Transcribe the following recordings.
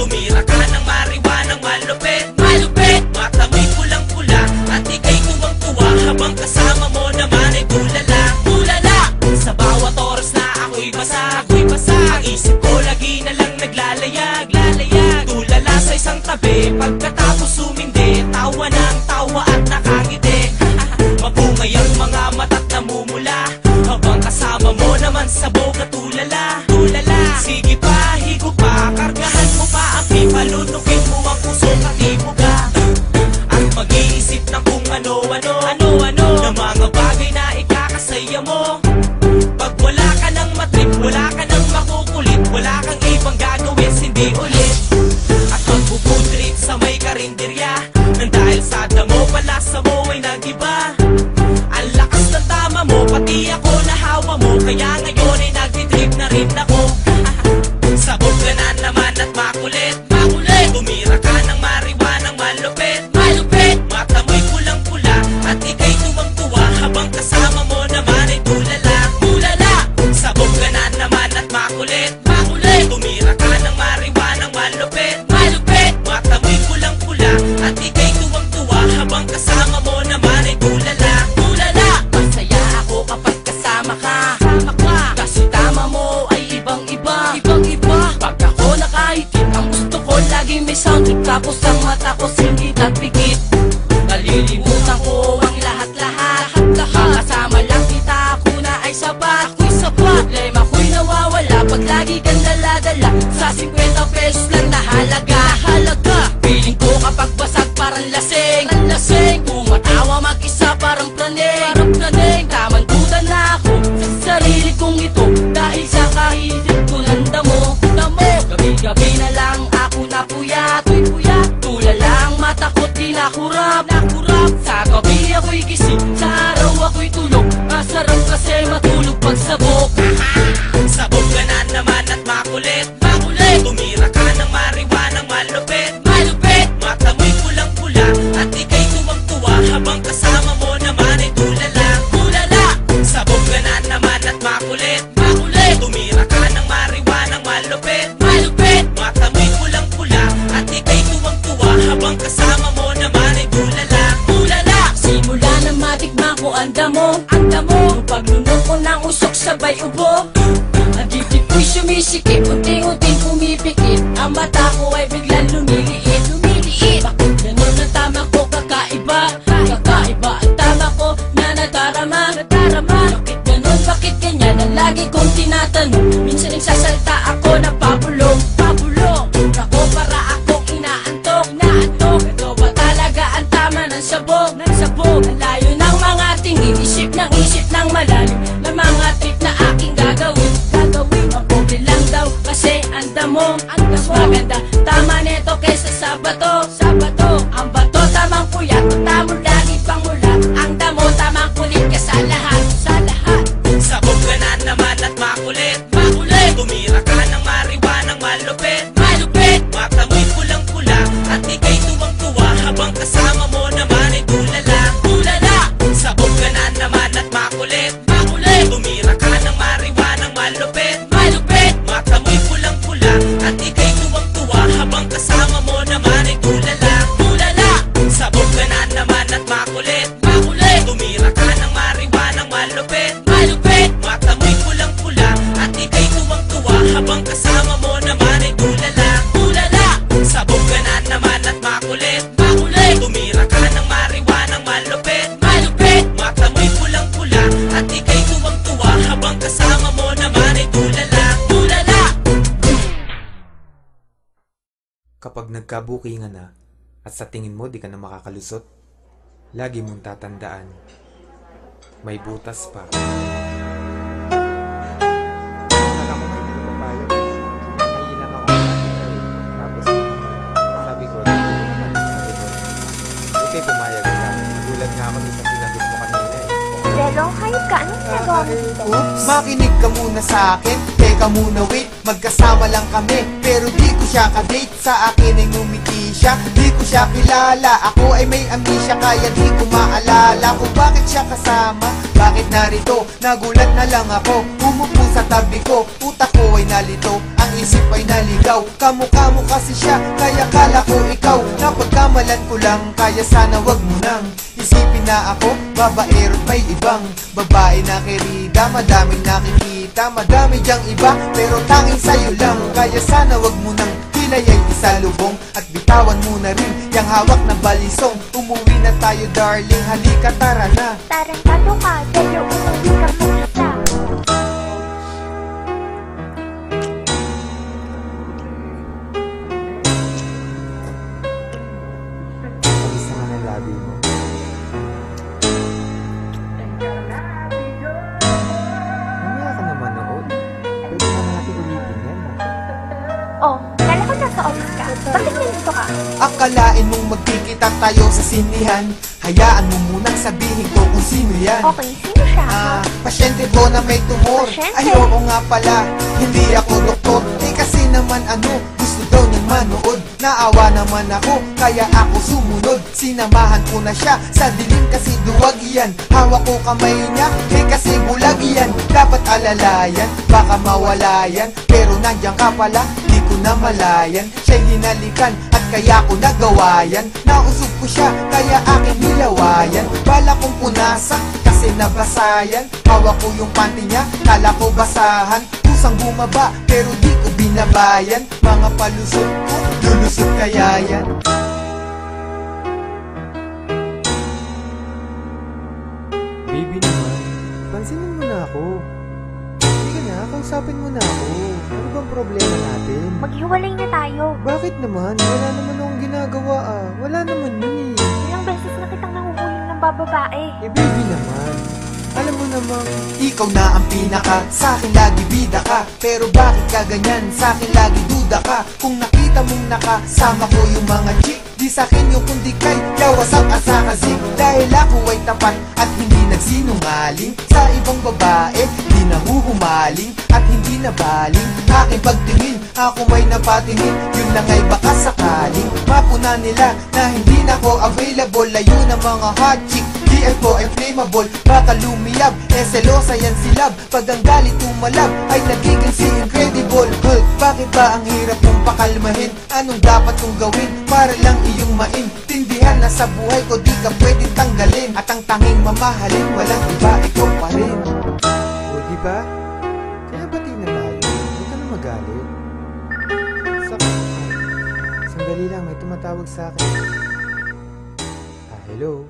Tumira ka ng mariwanang malupit, malupit. Mata mo'y pulang-pula at ika'y tuwang-tuwa habang kasama mo naman ay tulala, tulala. Sa bawat oras na ako'y basa, ako'y basa. Ang isip ko lagi na lang naglalayag, lalayag. Tulala sa isang tabi, pagkatapos sumindi, tawa ng tawa at nakangiti. Mabungay ang mga mata't namumula habang kasama mo naman sabog at tulala, tulala. Sige pa, higo pa, kargahan mo pa ang pipa, lunukin mo ang puso katibuga. At mag-iisip ng kung ano-ano, ano-ano na mga bagay na ikakasaya mo. Pag wala ka ng matrip, wala ka ng makukulit, wala kang ibang gagawin, hindi ulit. At magpuputrit sa may karinderya nang dahil sa damo, palasa mo ay nag-iba. Ang lakas ng tama mo, pati ako nahawa mo, kaya ngayon ay nagtitrip na rin ako. Sabog ka na naman at makulit, makulit. Tumira ka ng mariwanang malupit, malupit. Mata mo'y pulang-pula at ika'y tuwang-tuwa habang kasama mo naman ay tulala, tulala. Sabog ka na naman at makulit, makulit. Tumira ka ng mariwanang malupit, malupit. Mata mo'y pulang-pula at ika'y tuwang-tuwa habang kasama mo naman ay tulala, tulala. Masaya ako kapag kasama ka, kasi tama mo ay ibang-iba, ibang-iba. Pag ako nakahitin, ang gusto ko laging may sound trip, tapos ang mata ko singit at pikit. Nalilimutan ko ang lahat-lahat, kasama lang kita, ako na ay sapat, ako'y sapat. Problema ko'y nawawala pag lagi kang dala-dala sa 50 pesos lang na halaga, halaga. Feeling ko kapag basag parang lasing, lasing. Tumatawa mag-isa parang praning, parang praning. Tamang duda na ako sa sarili kong ito dahil sa kahilit ko ng damo, damo. Gabi-gabi na lang ako napuyat, puyat. Tulala ang mata ko't di nakurap, nakurap. Sa gabi ako'y gising, sa araw ako'y tulog. Masarap kasi matulog pag sabog. Sabog ka na naman at makulit, makulit. Tumira ka ng mariwanang malupit, malupit. Mata mo'y pulang-pula at ika'y tuwang-tuwa habang kasama mo naman ay tulala, tulala. Sabog ka na naman at makulit, makulit. Tumira ka ng mariwanang malupit, malupit. Mata mo'y pulang-pula at ika'y tuwang-tuwa habang kasama mo naman ay tulala, tulala. Simula na matikman ko ang damo, nung paglunok ko ng usok sabay ubo. Ang dibdib ko'y sumisikip, unti-unting pumipikit. Ang mata ko ay biglang lumiliit, lumiliit. Bakit ganun ang tama ko kakaiba, kakaiba ang tama ko na nadarama, nadarama. Bakit ganun, bakit ganyan ang lagi kong tinatanong. Minsan nagsasalta ako ng pabulong, pabulong. Ako para akong inaantok, inaantok. Ito ba talaga ang tama ng sabog, ng sabog? Ang layo ng mga tingin, isip ng malalim na mga trip na aking gagawin, gagawin. Mabuti lang daw kasi ang damo, mas maganda tama neto kesa sa bato, sa bato. Ang bato tamang puyat, tamo lagi pang mulat. Ang damo tamang kulit ka sa lahat, sa lahat. Sabog ka na naman at makulit, makulit. Tumira ka ng mariwanang malupit, malupit. Mata mo'y pulang-pula at ika'y tuwang-tuwa habang kasama mo naman ay tulala, tulala. Sabog ka na naman at makulit, makulit. Tumira ka ng mariwanang malupit, malupit. Mata mo'y pulang-pula at ika'y tuwang-tuwa habang kasama mo naman ay tulala, tulala. Sabog ka na naman at makulit, makulit. Tumira ka ng mariwanang malupit, malupit. Mata mo'y pulang-pula at ika'y tuwang-tuwa habang kasama mo naman ay tulala, tulala. Sabog ka na naman at makulit, makulit. Tumira ka ng mariwanang malupit, malupit. Mata mo'y pulang-pula at ika'y tuwang-tuwa habang kasama mo naman ay tulala, tulala. Kapag nagkabukingan na at sa tingin mo di ka na makakalusot, lagi mong tatandaan, may butas pa. Buti pumayag ka. Nagulat nga ako sa sinagot mo kanina eh. Pero hayop ka, anong ginagawa mo dito? Oops, makinig ka muna sa akin. Teka muna wait, magkasama lang kami pero di ko siya ka-date. Sa akin ay ngumiti siya, di ko siya kilala. Ako ay may amnesia kaya di ko maalala kung bakit siya kasama, bakit narito. Nagulat na lang ako, umupo sa tabi ko. Utak ko ay nalito, ang isip ay naligaw. Kamukha mo kasi siya, kaya kala ko ikaw. Napagkamalan ko lang, kaya sana wag mo nang isipin na ako, babaero't may ibang babae na kerida. Madaming nakikita, madami diyang iba, pero tanging sa'yo lang. Kaya sana wag mo nang hilayay isalubong at bitawan mo na rin yang hawak na balisong. Umuwi na tayo darling, halika tara na. Tarantado ka, dahil umuwi ka mag-isa. Pagisa nga ng labi mo. Mamaya ka na manood. Pwede na natin ulitin yan. Oh, kala ko nasa office ka. Bakit nandito ka? Akalain mong magkikita tayo sa sinihan, hayaan mo munang sabihin ko kung sino yan. Okay, sino siya? Pasyente ko na may tumor. Pasyente? Ay oo nga pala, hindi ako doktor. Kasi naman gusto daw niyang manood. Naawa naman ako, kaya ako sumunod. Sinamahan ko na siya sa dilim kasi duwag yan. Hawak ko kamay niya, kasi bulag yan. Dapat alalayan, baka mawala yan. Pero nandiyan ka pala, di ko na malayan. Siya'y hinalikan at kaya ko nagawa yan. Nausog ko siya, kaya aking nilawayan. Bala kong punasan, kasi nabasayan. Hawak ko yung panty niya, kala ko basahan. Kusang bumaba, pero di ko binabayan. Mga palusot ko, lulusot kaya yan. Baby naman, pansinin mo na ako. Sige na, kausapin mo na ako. Ano bang problema natin? Maghiwalay na tayo. Bakit naman? Wala naman akong ginagawa ah. Wala naman yun eh. Ilang beses na kitang nanguhuling ng bababae. Eh baby naman, alam mo namang Ikaw na ang pinaka, sa'kin lagi bida ka. Pero bakit ka ganyan, sa'kin lagi duda ka. Kung nakita mong nakasama ko yung mga chick, di sa'kin yung kundi kay yawas ang asakazik. Dahil ako ay tapat at hindi nagsinungaling. Sa ibang babae, di nahuhumaling at hindi nabaling. Aking pagtingin, ako may napatingin. Yun lang ay baka sakaling mapuna nila na hindi na ko available. Layo ng mga hot chick, DL ko ay flammable. Baka lumiyab, selosa yan si love. Pag ang galit umalab, ay nagiging si incredible Hulk. Bakit ba ang hirap kong pakalmahin? Anong dapat kong gawin para lang iyong maintindihan na sa buhay ko di ka pwedeng tanggalin. At ang tanging mamahalin, walang iba, ikaw pa rin. o diba? Kaya bati na tayo. Huwag ka na magalit. Sandali lang, may tumatawag sa akin. Hello?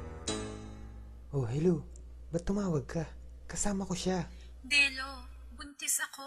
Oh, hello. Ba't tumawag ka? Kasama ko siya. Delo, buntis ako.